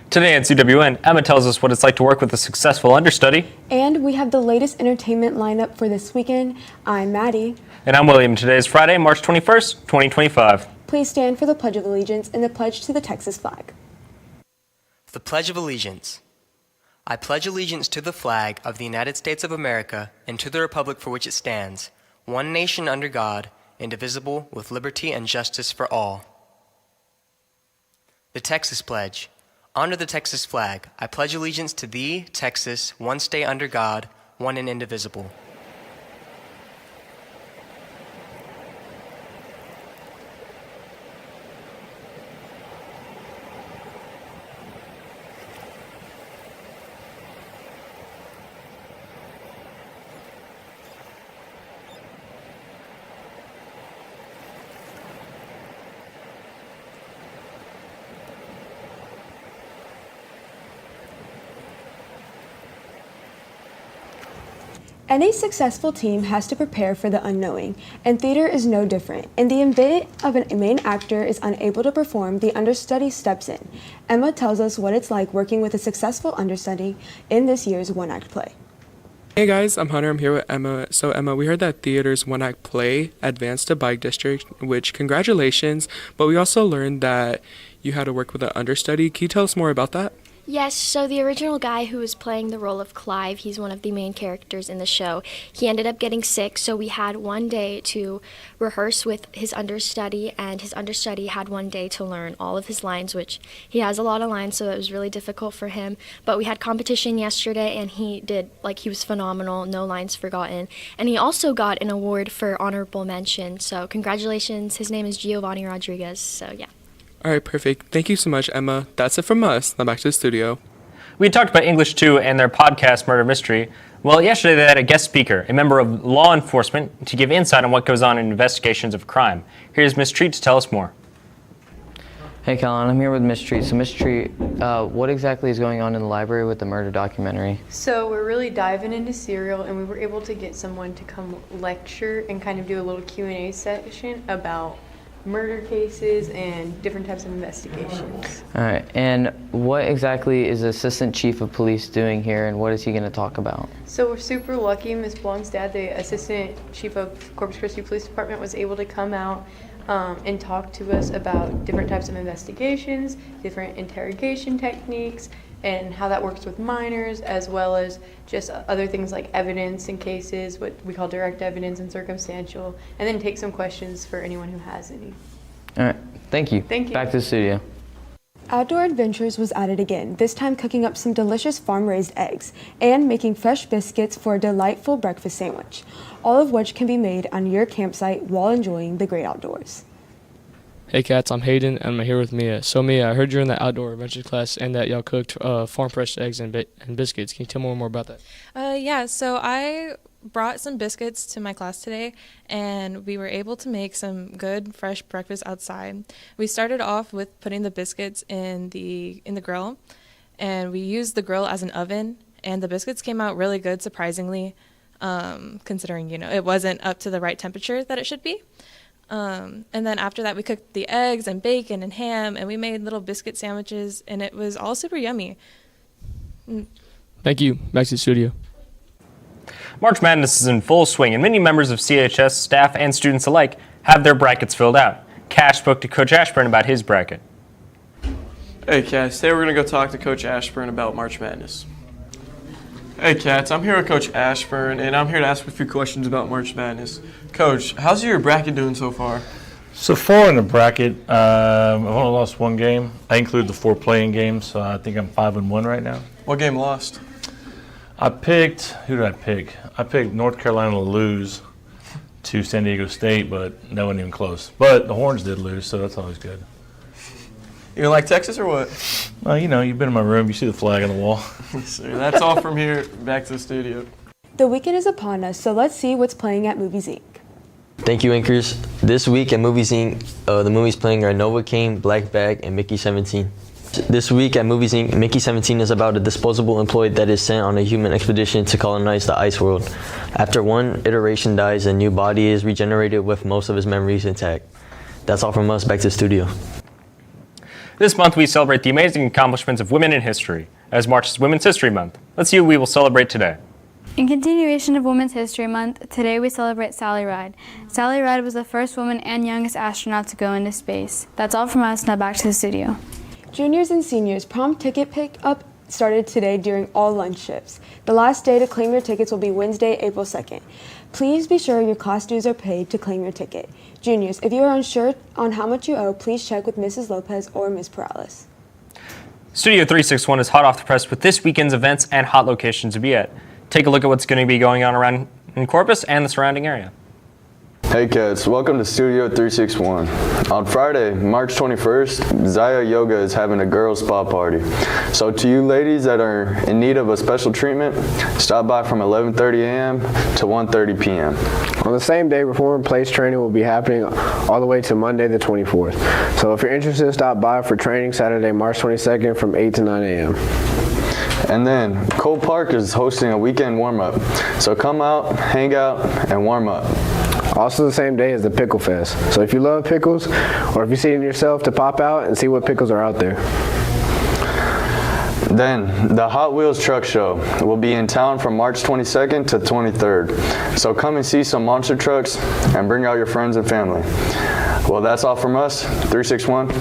Today at CWN, Emma tells us what it's like to work with a successful understudy. And we have the latest entertainment lineup for this weekend. I'm Maddie. And I'm William. Today is Friday, March 21st, 2025. Please stand for the Pledge of Allegiance and the pledge to the Texas flag. The Pledge of Allegiance. I pledge allegiance to the flag of the United States of America and to the republic for which it stands, one nation under God, indivisible, with liberty and justice for all. The Texas Pledge. Under the Texas flag, I pledge allegiance to thee, Texas, one state under God, one and indivisible. Any successful team has to prepare for the unknowing, and theater is no different. In the event of a main actor is unable to perform, the understudy steps in. Emma tells us what it's like working with a successful understudy in this year's one-act play. Hey guys, I'm Hunter. I'm here with Emma. So Emma, we heard that theater's one-act play advanced to Bike District, which congratulations, but we also learned that you had to work with an understudy. Can you tell us more about that? Yes, so the original guy who was playing the role of Clive, he's one of the main characters in the show, he ended up getting sick, so we had one day to rehearse with his understudy, and his understudy had one day to learn all of his lines, which he has a lot of lines, so it was really difficult for him. But we had competition yesterday, and he was phenomenal, no lines forgotten. And he also got an award for honorable mention, so congratulations. His name is Giovanni Rodriguez, so yeah. All right, perfect. Thank you so much, Emma. That's it from us. Now back to the studio. We talked about English 2 and their podcast, Murder Mystery. Well, yesterday they had a guest speaker, a member of law enforcement, to give insight on what goes on in investigations of crime. Here's Miss Treat to tell us more. Hey, Calallen, I'm here with Miss Treat. So, Miss Treat, what exactly is going on in the library with the murder documentary? So we're really diving into serial, and we were able to get someone to come lecture and kind of do a little Q&A session about murder cases and different types of investigations. All right, and what exactly is the Assistant Chief of Police doing here, and what is he going to talk about? So we're super lucky. Ms. Blong's dad, the Assistant Chief of Corpus Christi Police Department, was able to come out and talk to us about different types of investigations, different interrogation techniques, and how that works with minors, as well as just other things like evidence in cases, what we call direct evidence and circumstantial, and then take some questions for anyone who has any. All right, thank you. Thank you. Back to the studio. Outdoor Adventures was added again, this time cooking up some delicious farm-raised eggs and making fresh biscuits for a delightful breakfast sandwich, all of which can be made on your campsite while enjoying the great outdoors. Hey cats, I'm Hayden and I'm here with Mia. So Mia, I heard you're in the outdoor adventures class and that y'all cooked farm fresh eggs and biscuits. Can you tell me more about that? Yeah, so I brought some biscuits to my class today and we were able to make some good fresh breakfast outside. We started off with putting the biscuits in the grill, and we used the grill as an oven, and the biscuits came out really good, surprisingly, considering it wasn't up to the right temperature that it should be. And then after that, we cooked the eggs and bacon and ham, and we made little biscuit sandwiches, and it was all super yummy. Thank you. Back to the studio. March Madness is in full swing, and many members of CHS staff and students alike have their brackets filled out. Cash spoke to Coach Ashburn about his bracket. Hey Cass, today we're going to go talk to Coach Ashburn about March Madness. Hey Cats, I'm here with Coach Ashburn, and I'm here to ask a few questions about March Madness. Coach, how's your bracket doing so far? So far in the bracket, I've only lost one game. I include the 4 playing games, so I think I'm 5-1 right now. What game lost? Who did I pick? I picked North Carolina to lose to San Diego State, but that wasn't even close. But the Horns did lose, so that's always good. You like Texas or what? Well, you've been in my room. You see the flag on the wall. So that's all from here. Back to the studio. The weekend is upon us, so let's see what's playing at Movies Inc. Thank you, anchors. This week at Movies Inc., the movies playing are Novocaine, Black Bag, and Mickey 17. This week at Movies Inc., Mickey 17 is about a disposable employee that is sent on a human expedition to colonize the ice world. After one iteration dies, a new body is regenerated with most of his memories intact. That's all from us. Back to the studio. This month we celebrate the amazing accomplishments of women in history, as March is Women's History Month. Let's see who we will celebrate today. In continuation of Women's History Month, today we celebrate Sally Ride. Sally Ride was the first woman and youngest astronaut to go into space. That's all from us, now back to the studio. Juniors and seniors prom ticket pick-up started today during all lunch shifts. The last day to claim your tickets will be Wednesday, April 2nd. Please be sure your class dues are paid to claim your ticket. Juniors, if you are unsure on how much you owe, please check with Mrs. Lopez or Ms. Perales. Studio 361 is hot off the press with this weekend's events and hot locations to be at. Take a look at what's going to be going on around in Corpus and the surrounding area. Hey cats, welcome to Studio 361. On Friday, March 21st, Zaya Yoga is having a girls' spa party. So to you ladies that are in need of a special treatment, stop by from 11:30 a.m. to 1:30 p.m. On the same day, Reform Place training will be happening all the way to Monday the 24th. So if you're interested, stop by for training Saturday, March 22nd from 8 to 9 a.m. And then, Cole Park is hosting a weekend warm-up. So come out, hang out, and warm up. Also the same day as the Pickle Fest. So if you love pickles, or if you're seeing yourself to pop out and see what pickles are out there. Then, the Hot Wheels Truck Show will be in town from March 22nd to 23rd. So come and see some monster trucks and bring out your friends and family. Well, that's all from us. 361,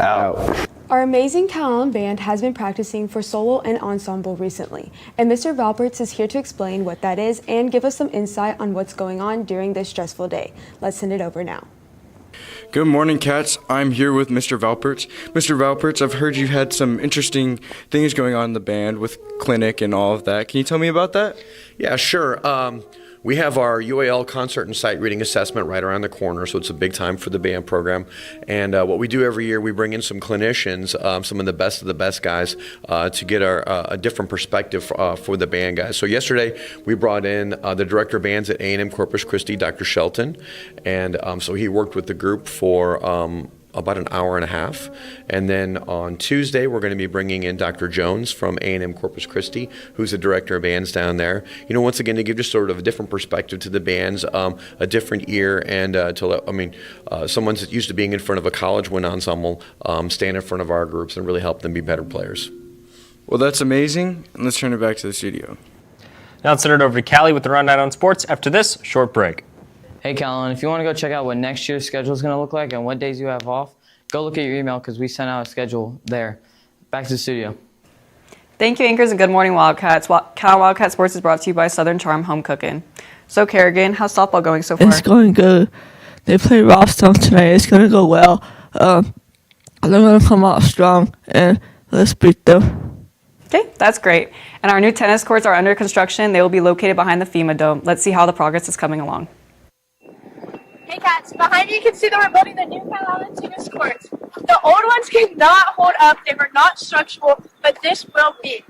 out. Our amazing Calallen band has been practicing for solo and ensemble recently, and Mr. Valperts is here to explain what that is and give us some insight on what's going on during this stressful day. Let's send it over now. Good morning, cats. I'm here with Mr. Valperts. Mr. Valperts, I've heard you had some interesting things going on in the band with clinic and all of that. Can you tell me about that? Yeah, sure. We have our UAL concert and sight reading assessment right around the corner, so it's a big time for the band program. And what we do every year, we bring in some clinicians, some of the best guys, to get a different perspective for the band guys. So yesterday, we brought in the director of bands at A&M Corpus Christi, Dr. Shelton, and so he worked with the group for about an hour and a half. And then on Tuesday, we're going to be bringing in Dr. Jones from A&M Corpus Christi, who's the director of bands down there. You know, once again, to give just sort of a different perspective to the bands, a different ear, and someone that's used to being in front of a college wind ensemble, stand in front of our groups and really help them be better players. Well, that's amazing. And let's turn it back to the studio. Now let's send it over to Callie with the rundown on sports after this short break. Hey, Calallen, if you want to go check out what next year's schedule is going to look like and what days you have off, go look at your email because we sent out a schedule there. Back to the studio. Thank you, anchors, and good morning, Wildcats. Calallen Wildcat Sports is brought to you by Southern Charm Home Cooking. So, Kerrigan, how's softball going so far? It's going good. They play Robstown tonight. It's going to go well. They're going to come out strong, and let's beat them. Okay, that's great. And our new tennis courts are under construction. They will be located behind the FEMA Dome. Let's see how the progress is coming along. Hey cats, behind you can see that we're building the new Calallen tennis courts. The old ones cannot hold up, they were not structural, but this will be.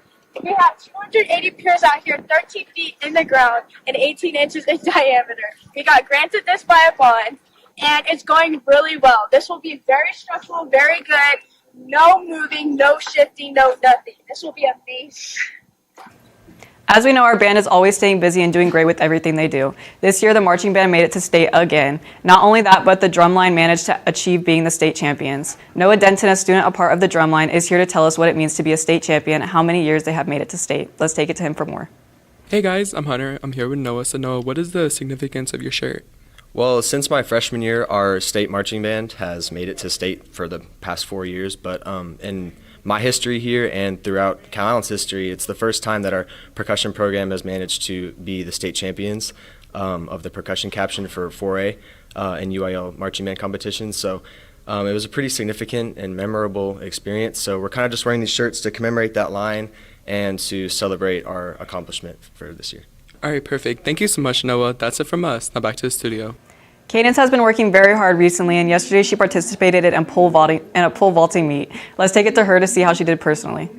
We have 280 piers out here, 13 feet in the ground and 18 inches in diameter. We got granted this by a bond, and it's going really well. This will be very structural, very good, no moving, no shifting, no nothing. This will be amazing. As we know, our band is always staying busy and doing great with everything they do. This year, the marching band made it to state again. Not only that, but the drumline managed to achieve being the state champions. Noah Denton, a student a part of the drumline, is here to tell us what it means to be a state champion and how many years they have made it to state. Let's take it to him for more. Hey guys, I'm Hunter. I'm here with Noah. So Noah, what is the significance of your shirt? Well, since my freshman year, our state marching band has made it to state for the past 4 years, but in my history here and throughout Calallen's history, it's the first time that our percussion program has managed to be the state champions of the percussion caption for 4A and UIL marching band competitions. So it was a pretty significant and memorable experience. So we're kind of just wearing these shirts to commemorate that line and to celebrate our accomplishment for this year. All right, perfect. Thank you so much, Noah. That's it from us. Now back to the studio. Cadence has been working very hard recently, and yesterday she participated in a pole vaulting meet. Let's take it to her to see how she did personally.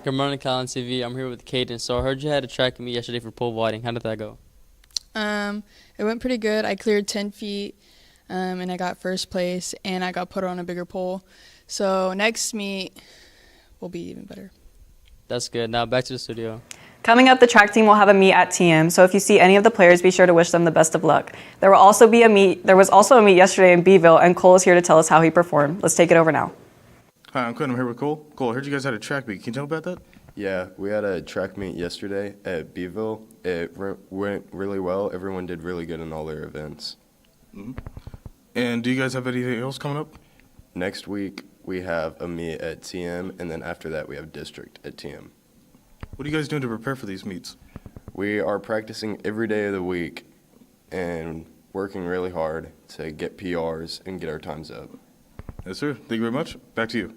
Good morning, Calallen TV. I'm here with Cadence. So I heard you had a track meet yesterday for pole vaulting. How did that go? It went pretty good. I cleared 10 feet, and I got first place, and I got put on a bigger pole. So next meet will be even better. That's good. Now back to the studio. Coming up, the track team will have a meet at TM, so if you see any of the players, be sure to wish them the best of luck. There was also a meet yesterday in Beeville, and Cole is here to tell us how he performed. Let's take it over now. Hi, I'm Quinn. I'm here with Cole. Cole, I heard you guys had a track meet. Can you tell me about that? Yeah, we had a track meet yesterday at Beeville. It went really well. Everyone did really good in all their events. And do you guys have anything else coming up? Next week, we have a meet at TM, and then after that, we have district at TM. What are you guys doing to prepare for these meets? We are practicing every day of the week and working really hard to get PRs and get our times up. Yes, sir. Thank you very much. Back to you.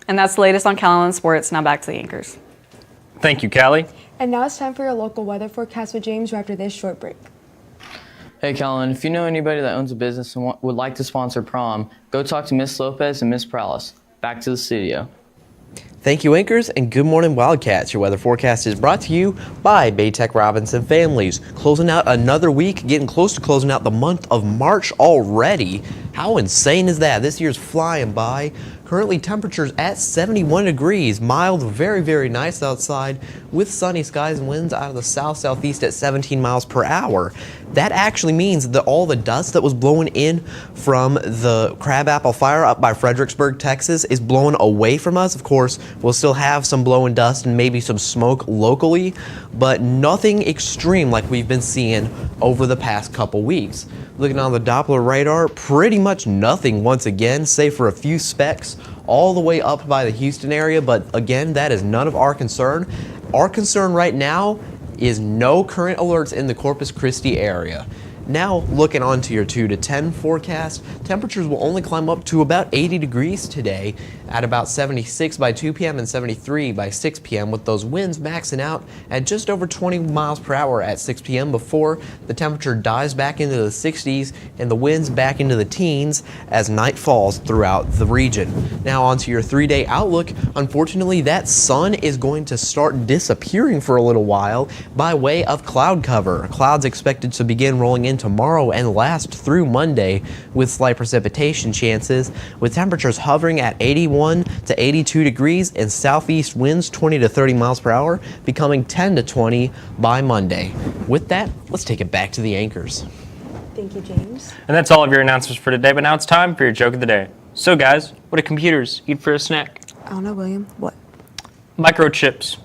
And that's the latest on Calallen Sports. Now back to the anchors. Thank you, Callie. And now it's time for your local weather forecast with James after this short break. Hey, Calallen, if you know anybody that owns a business and would like to sponsor prom, go talk to Miss Lopez and Miss Prowlis. Back to the studio. Thank you, anchors, and good morning, Wildcats. Your weather forecast is brought to you by Baytech Robinson Families. Closing out another week, getting close to closing out the month of March already. How insane is that? This year's flying by. Currently temperatures at 71 degrees, mild, very, very nice outside with sunny skies and winds out of the south-southeast at 17 miles per hour. That actually means that all the dust that was blowing in from the crabapple fire up by Fredericksburg, Texas is blowing away from us. Of course, we'll still have some blowing dust and maybe some smoke locally, but nothing extreme like we've been seeing over the past couple weeks. Looking on the Doppler radar, pretty much nothing once again, save for a few specks all the way up by the Houston area, but again, that is none of our concern. Our concern right now is no current alerts in the Corpus Christi area. Now, looking on to your 2 to 10 forecast, temperatures will only climb up to about 80 degrees today at about 76 by 2 p.m. and 73 by 6 p.m. with those winds maxing out at just over 20 miles per hour at 6 p.m. before the temperature dives back into the 60s and the winds back into the teens as night falls throughout the region. Now, onto your 3-day outlook. Unfortunately, that sun is going to start disappearing for a little while by way of cloud cover. Clouds expected to begin rolling in tomorrow and last through Monday with slight precipitation chances, with temperatures hovering at 81 to 82 degrees and southeast winds 20 to 30 miles per hour, becoming 10 to 20 by Monday. With that, let's take it back to the anchors. Thank you, James. And that's all of your announcements for today, but now it's time for your joke of the day. So guys, what do computers eat for a snack? I don't know, William. What? Microchips.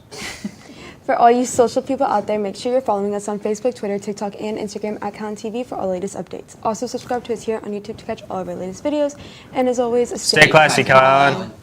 For all you social people out there, make sure you're following us on Facebook, Twitter, TikTok, and Instagram at CalallenTV for all the latest updates. Also, subscribe to us here on YouTube to catch all of our latest videos. And as always, Stay classy, Calallen.